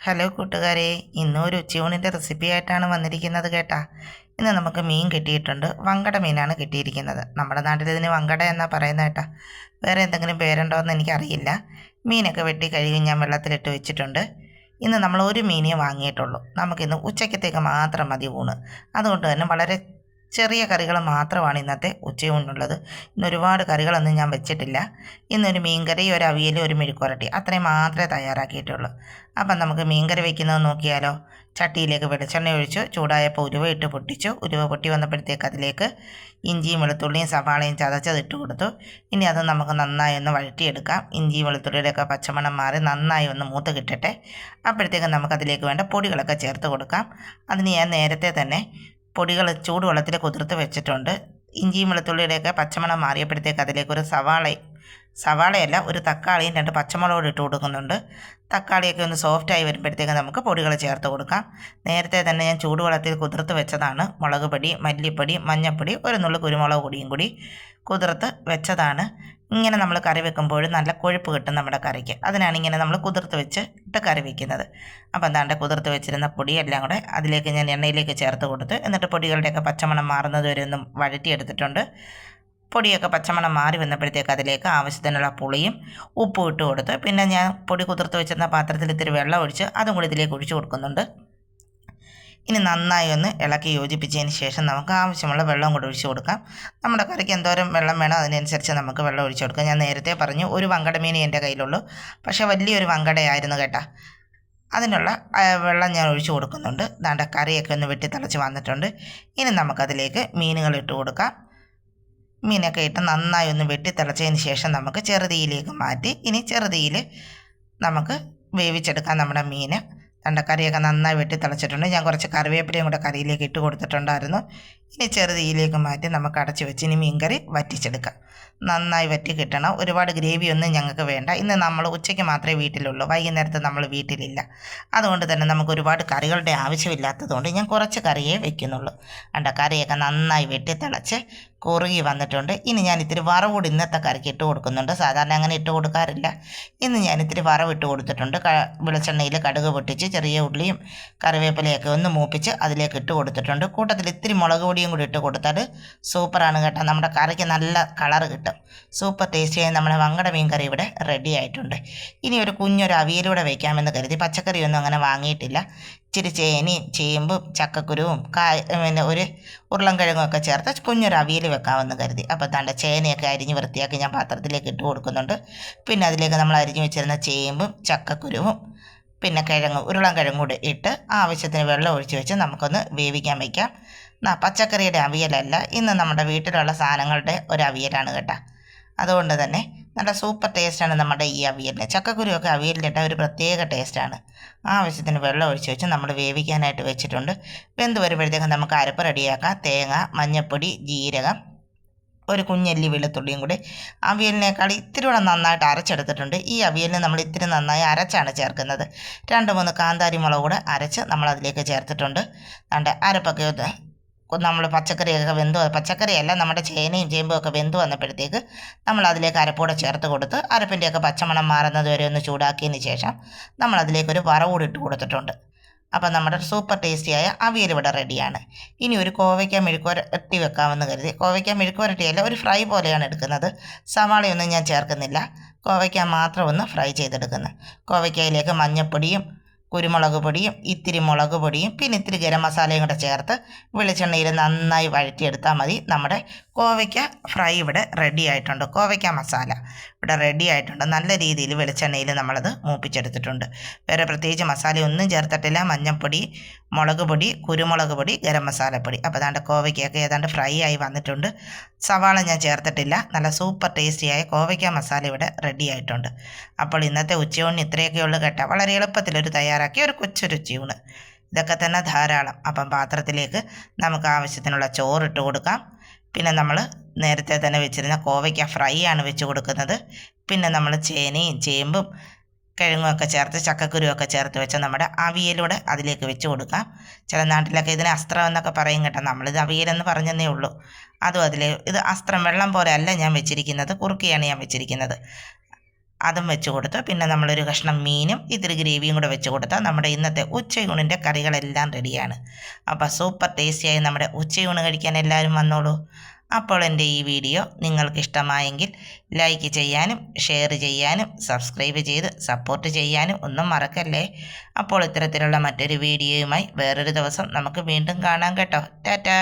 Hello കൂട്ടുകാരെ, ഇന്നൊരു ഉച്ചയൂണിൻ്റെ recipe ആയിട്ടാണ് വന്നിരിക്കുന്നത് കേട്ടാ. ഇന്ന് നമുക്ക് മീൻ കിട്ടിയിട്ടുണ്ട്. വങ്കട മീനാണ് കിട്ടിയിരിക്കുന്നത്. നമ്മുടെ നാട്ടിൽ ഇതിന് വങ്കട എന്നാണ് പറയുന്നത് കേട്ടാ. വേറെ എന്തെങ്കിലും പേരുണ്ടോ എന്ന് എനിക്കറിയില്ല. മീനൊക്കെ വെട്ടി കഴുകി ഞാൻ വെള്ളത്തിലിട്ട് വെച്ചിട്ടുണ്ട്. ഇന്ന് നമ്മൾ ഒരു മീനേ വാങ്ങിയിട്ടുള്ളൂ. നമുക്കിന്ന് ഉച്ചയ്ക്കത്തേക്ക് മാത്രം മതി ഊണ്. അതുകൊണ്ട് തന്നെ വളരെ ചെറിയ കറികൾ മാത്രമാണ് ഇന്നത്തെ ഉച്ചയൂണിനുള്ളത്. ഇന്ന് ഒരുപാട് കറികളൊന്നും ഞാൻ വെച്ചിട്ടില്ല. ഇന്നൊരു മീൻകറി, ഒരു അവിയൽ, ഒരു മെഴുക്കുവരട്ടി, അത്രയും മാത്രമേ തയ്യാറാക്കിയിട്ടുള്ളൂ. അപ്പം നമുക്ക് മീൻകറി വയ്ക്കുന്നത് നോക്കിയാലോ. ചട്ടിയിലേക്ക് വെളിച്ചെണ്ണ ഒഴിച്ചു. ചൂടായപ്പോൾ ഉലുവ ഇട്ട് പൊട്ടിച്ചു. ഉലുവ പൊട്ടി വന്നപ്പോഴത്തേക്ക് അതിലേക്ക് ഇഞ്ചിയും വെളുത്തുള്ളിയും സവാളയും ചതച്ചത് ഇട്ട് കൊടുത്തു. ഇനി അത് നമുക്ക് നന്നായി ഒന്ന് വഴറ്റിയെടുക്കാം. ഇഞ്ചിയും വെളുത്തുള്ളിയുടെയൊക്കെ പച്ചമണം മാറി നന്നായി ഒന്ന് മൂത്ത് കിട്ടട്ടെ. അപ്പോഴത്തേക്ക് നമുക്കതിലേക്ക് വേണ്ട പൊടികളൊക്കെ ചേർത്ത് കൊടുക്കാം. അതിന് ഞാൻ നേരത്തെ തന്നെ പൊടികൾ ചൂടുവെള്ളത്തിൽ കുതിർത്ത് വെച്ചിട്ടുണ്ട്. ഇഞ്ചിയും വെളുത്തുള്ളിയുടെയൊക്കെ പച്ചമണം മാറിയപ്പോഴത്തേക്ക് അതിലേക്ക് ഒരു സവാളയല്ല, ഒരു തക്കാളിയും 2 പച്ചമുളകും ഇട്ട് കൊടുക്കുന്നുണ്ട്. തക്കാളിയൊക്കെ ഒന്ന് സോഫ്റ്റായി വരുമ്പോഴത്തേക്ക് നമുക്ക് പൊടികൾ ചേർത്ത് കൊടുക്കാം. നേരത്തെ തന്നെ ഞാൻ ചൂടുവെള്ളത്തിൽ കുതിർത്ത് വെച്ചതാണ്. മുളക് പൊടി, മല്ലിപ്പൊടി, മഞ്ഞൾപ്പൊടി, ഒരു നുള്ളു കുരുമുളക് പൊടിയും കൂടി കുതിർത്ത് വെച്ചതാണ്. ഇങ്ങനെ നമ്മൾ കറി വെക്കുമ്പോൾ നല്ല കൊഴുപ്പ് കിട്ടും നമ്മുടെ കറിക്ക്. അതിനാണ് ഇങ്ങനെ നമ്മൾ കുതിർത്ത് വെച്ചിട്ട് കറി വയ്ക്കുന്നത്. അപ്പോൾ എന്താണ്ട് കുതിർത്ത് വെച്ചിരുന്ന പൊടിയെല്ലാം കൂടെ അതിലേക്ക് ഞാൻ എണ്ണയിലേക്ക് ചേർത്ത് കൊടുത്ത്, എന്നിട്ട് പൊടികളുടെയൊക്കെ പച്ചമണം മാറുന്നത് വരെ ഒന്നും വഴറ്റിയെടുത്തിട്ടുണ്ട്. പൊടിയൊക്കെ പച്ചമണം മാറി വന്നപ്പോഴത്തേക്ക് അതിലേക്ക് ആവശ്യത്തിനുള്ള പുളിയും ഉപ്പും ഇട്ട് കൊടുത്ത്, പിന്നെ ഞാൻ പൊടി കുതിർത്ത് വെച്ചിരുന്ന പാത്രത്തിൽ ഇത്തിരി വെള്ളം ഒഴിച്ച് അതും കൂടി ഇതിലേക്ക് ഒഴിച്ചു കൊടുക്കുന്നുണ്ട്. ഇനി നന്നായി ഒന്ന് ഇളക്കി യോജിപ്പിച്ചതിന് ശേഷം നമുക്ക് ആവശ്യമുള്ള വെള്ളം കൂടി ഒഴിച്ചു കൊടുക്കാം. നമ്മുടെ കറിക്ക് എന്തോരം വെള്ളം വേണോ അതിനനുസരിച്ച് നമുക്ക് വെള്ളം ഒഴിച്ചു കൊടുക്കാം. ഞാൻ നേരത്തെ പറഞ്ഞു ഒരു വങ്കട മീൻ എൻ്റെ കയ്യിലുള്ളൂ, പക്ഷേ വലിയൊരു വങ്കടയായിരുന്നു കേട്ടോ. അതിനുള്ള വെള്ളം ഞാൻ ഒഴിച്ചു കൊടുക്കുന്നുണ്ട്. ദാണ്ട കറിയൊക്കെ ഒന്ന് വെട്ടി തിളച്ച് വന്നിട്ടുണ്ട്. ഇനി നമുക്കതിലേക്ക് മീനുകൾ ഇട്ട് കൊടുക്കാം. മീനൊക്കെ ഇട്ട് നന്നായി ഒന്ന് വെട്ടി തിളച്ചതിന് ശേഷം നമുക്ക് ചെറുതീയിലേക്ക് മാറ്റി ഇനി ചെറുതീയിൽ നമുക്ക് വേവിച്ചെടുക്കാം നമ്മുടെ മീൻ. കറിയൊക്കെ നന്നായി വെട്ടി തിളച്ചിട്ടുണ്ട്. ഞാൻ കുറച്ച് കറിവേപ്പിലയും കൂടെ കറിയിലേക്ക് ഇട്ട് കൊടുത്തിട്ടുണ്ടായിരുന്നു. ഇനി ചെറുതീയിലേക്ക് മാറ്റി നമുക്ക് അടച്ചു വെച്ച് ഇനി മീൻകറി വറ്റിച്ചെടുക്കാം. നന്നായി വറ്റി കിട്ടണം. ഒരുപാട് ഗ്രേവിയൊന്നും ഞങ്ങൾക്ക് വേണ്ട. ഇന്ന് നമ്മൾ ഉച്ചയ്ക്ക് മാത്രമേ വീട്ടിലുള്ളൂ, വൈകുന്നേരത്ത് നമ്മൾ വീട്ടിലില്ല. അതുകൊണ്ട് തന്നെ നമുക്ക് ഒരുപാട് കറികളുടെ ആവശ്യമില്ലാത്തതുകൊണ്ട് ഞാൻ കുറച്ച് കറിയേ വെക്കുന്നുള്ളൂ. കറിയൊക്കെ നന്നായി വെട്ടി തിളച്ച് കുറുകി വന്നിട്ടുണ്ട്. ഇനി ഞാൻ ഇത്തിരി വറവുകൂടി ഇന്നത്തെ കറിക്ക് ഇട്ട് കൊടുക്കുന്നുണ്ട്. സാധാരണ അങ്ങനെ ഇട്ട് കൊടുക്കാറില്ല. ഇന്ന് ഞാൻ ഇത്തിരി വറവ് ഇട്ട് കൊടുത്തിട്ടുണ്ട്. വെളിച്ചെണ്ണയിൽ കടുക് പൊട്ടിച്ച് ചെറിയ ഉള്ളിയും കറിവേപ്പിലയൊക്കെ ഒന്ന് മൂപ്പിച്ച് അതിലേക്ക് ഇട്ട് കൊടുത്തിട്ടുണ്ട്. കൂട്ടത്തിൽ ഇത്തിരി മുളക് പൊടിയും കൂടി ഇട്ട് കൊടുത്താൽ സൂപ്പറാണ് കേട്ടോ. നമ്മുടെ കറിക്ക് നല്ല കളർ കിട്ടും. സൂപ്പർ ടേസ്റ്റിയായി നമ്മുടെ വങ്കട മീൻ കറി ഇവിടെ റെഡി ആയിട്ടുണ്ട്. ഇനി ഒരു കുഞ്ഞൊരു അവിയലൂടെ വയ്ക്കാമെന്ന് കരുതി. പച്ചക്കറിയൊന്നും അങ്ങനെ വാങ്ങിയിട്ടില്ല. ഇച്ചിരി ചേനയും ചേമ്പും ചക്കക്കുരുവും പിന്നെ ഒരു ഉരുളൻകിഴങ്ങുമൊക്കെ ചേർത്ത് കുഞ്ഞൊരു അവിയൽ വെക്കാമെന്ന് കരുതി. അപ്പോൾ തൻ്റെ ചേനയൊക്കെ അരിഞ്ഞ് വൃത്തിയാക്കി ഞാൻ പാത്രത്തിലേക്ക് ഇട്ട് കൊടുക്കുന്നുണ്ട്. പിന്നെ അതിലേക്ക് നമ്മൾ അരിഞ്ഞ് വെച്ചിരുന്ന ചേമ്പും ചക്കക്കുരുവും പിന്നെ ഉരുളൻകിഴങ്ങും കൂടി ഇട്ട് ആവശ്യത്തിന് വെള്ളം ഒഴിച്ച് വെച്ച് നമുക്കൊന്ന് വേവിക്കാൻ വയ്ക്കാം. പച്ചക്കറിയുടെ അവിയലല്ല, ഇന്ന് നമ്മുടെ വീട്ടിലുള്ള സാധനങ്ങളുടെ ഒരു അവിയലാണ് കേട്ടോ. അതുകൊണ്ട് തന്നെ നല്ല സൂപ്പർ ടേസ്റ്റാണ് നമ്മുടെ ഈ അവിയലിന്. ചക്കക്കുരുവൊക്കെ അവിയലിലിട്ട ഒരു പ്രത്യേക ടേസ്റ്റാണ്. ആവശ്യത്തിന് വെള്ളം ഒഴിച്ച് വെച്ച് നമ്മൾ വേവിക്കാനായിട്ട് വെച്ചിട്ടുണ്ട്. വെന്ത് വരുമ്പോഴത്തേക്കും നമുക്ക് അരപ്പ് റെഡിയാക്കാം. തേങ്ങ, മഞ്ഞൾപ്പൊടി, ജീരകം, ഒരു കുഞ്ഞല്ലി വെളുത്തുള്ളിയും കൂടി അവിയലിനേക്കാൾ ഇത്തിരി കൂടെ നന്നായിട്ട് അരച്ചെടുത്തിട്ടുണ്ട്. ഈ അവിയലിന് നമ്മൾ ഇത്തിരി നന്നായി അരച്ചാണ് ചേർക്കുന്നത്. 2-3 കാന്താരി മുളക് കൂടെ അരച്ച് നമ്മൾ അതിലേക്ക് ചേർത്തിട്ടുണ്ട്. അരപ്പൊക്കെ നമ്മൾ പച്ചക്കറിയൊക്കെ പച്ചക്കറിയല്ല, നമ്മുടെ ചേനയും ചേമ്പും ഒക്കെ വെന്ത് വന്നപ്പോഴത്തേക്ക് നമ്മൾ അതിലേക്ക് അരപ്പൂടെ ചേർത്ത് കൊടുത്ത് അരപ്പിൻ്റെയൊക്കെ പച്ചമണം മാറുന്നത് വരെ ഒന്ന് ചൂടാക്കിയതിന് ശേഷം നമ്മൾ അതിലേക്കൊരു വറവ് ഇട്ട് കൊടുത്തിട്ടുണ്ട്. അപ്പോൾ നമ്മുടെ സൂപ്പർ ടേസ്റ്റിയായ അവിയൽ ഇവിടെ റെഡിയാണ്. ഇനി ഒരു കോവയ്ക്ക മെഴുക്കുവരട്ടി വെക്കാമെന്ന് കരുതി. കോവയ്ക്ക മെഴുക്കുവരട്ടിയല്ല, ഒരു ഫ്രൈ പോലെയാണ് എടുക്കുന്നത്. സവാളയൊന്നും ഞാൻ ചേർക്കുന്നില്ല. കോവയ്ക്ക മാത്രം ഒന്ന് ഫ്രൈ ചെയ്തെടുക്കുന്നത്. കോവയ്ക്കയിലേക്ക് മഞ്ഞൾപ്പൊടിയും കുരുമുളക് പൊടിയും ഇത്തിരി മുളക് പൊടിയും പിന്നെ ഇത്തിരി ഗരം മസാലയും കൂടെ ചേർത്ത് വെളിച്ചെണ്ണയിൽ നന്നായി വഴറ്റിയെടുത്താൽ മതി. നമ്മുടെ കോവയ്ക്ക ഫ്രൈ ഇവിടെ റെഡി ആയിട്ടുണ്ട്. കോവയ്ക്ക മസാല ഇവിടെ റെഡി ആയിട്ടുണ്ട്. നല്ല രീതിയിൽ വെളിച്ചെണ്ണയിൽ നമ്മളത് മൂപ്പിച്ചെടുത്തിട്ടുണ്ട്. വേറെ പ്രത്യേകിച്ച് മസാലയൊന്നും ചേർത്തിട്ടില്ല. മഞ്ഞൾപ്പൊടി, മുളക് പൊടി, കുരുമുളക് പൊടി, ഗരം മസാലപ്പൊടി. അപ്പോൾ ഏതാണ്ട് കോവയ്ക്കൊക്കെ ഏതാണ്ട് ഫ്രൈ ആയി വന്നിട്ടുണ്ട്. സവാള ഞാൻ ചേർത്തിട്ടില്ല. നല്ല സൂപ്പർ ടേസ്റ്റിയായ കോവയ്ക്ക മസാല ഇവിടെ റെഡി ആയിട്ടുണ്ട്. അപ്പോൾ ഇന്നത്തെ ഉച്ചയൂണിന് ഇത്രയൊക്കെ ഉള്ളു കേട്ടോ. വളരെ എളുപ്പത്തിലൊരു തയ്യാറാക്കിയ ഒരു കൊച്ചൊരു ഉച്ചയൂണ്. ഇതൊക്കെ തന്നെ ധാരാളം. അപ്പം പാത്രത്തിലേക്ക് നമുക്ക് ആവശ്യത്തിനുള്ള ചോറിട്ട് കൊടുക്കാം. പിന്നെ നമ്മൾ നേരത്തെ തന്നെ വെച്ചിരുന്ന കോവയ്ക്ക ഫ്രൈ ആണ് വെച്ച് കൊടുക്കുന്നത്. പിന്നെ നമ്മൾ ചേനയും ചേമ്പും കിഴങ്ങുമൊക്കെ ചേർത്ത് ചക്കക്കുരുവൊക്കെ ചേർത്ത് വെച്ച് നമ്മുടെ അവിയലൂടെ അതിലേക്ക് വെച്ച് കൊടുക്കാം. ചില നാട്ടിലൊക്കെ ഇതിന് അസ്ത്രം എന്നൊക്കെ പറയും കേട്ടോ. നമ്മളിത് അവിയലെന്ന് പറഞ്ഞതേ ഉള്ളൂ. അതും ഇത് അസ്ത്രം വെള്ളം പോലെ അല്ല ഞാൻ വെച്ചിരിക്കുന്നത്, കുറുക്കിയാണ് ഞാൻ വെച്ചിരിക്കുന്നത്. അതും വെച്ച് കൊടുത്തു. പിന്നെ നമ്മളൊരു കഷ്ണം മീനും ഇത്തിരി ഗ്രേവിയും കൂടെ വെച്ച് കൊടുത്താൽ നമ്മുടെ ഇന്നത്തെ ഉച്ചയൂണിൻ്റെ കറികളെല്ലാം റെഡിയാണ്. അപ്പോൾ സൂപ്പർ ടേസ്റ്റിയായി നമ്മുടെ ഉച്ചയൂണ് കഴിക്കാൻ എല്ലാവരും വന്നോളൂ. അപ്പോൾ എൻ്റെ ഈ വീഡിയോ നിങ്ങൾക്ക് ഇഷ്ടമായെങ്കിൽ ലൈക്ക് ചെയ്യാനും ഷെയർ ചെയ്യാനും സബ്സ്ക്രൈബ് ചെയ്ത് സപ്പോർട്ട് ചെയ്യാനും ഒന്നും മറക്കല്ലേ. അപ്പോൾ ഇത്തരത്തിലുള്ള മറ്റൊരു വീഡിയോയുമായി വേറൊരു ദിവസം നമുക്ക് വീണ്ടും കാണാം കേട്ടോ. ടാറ്റാ.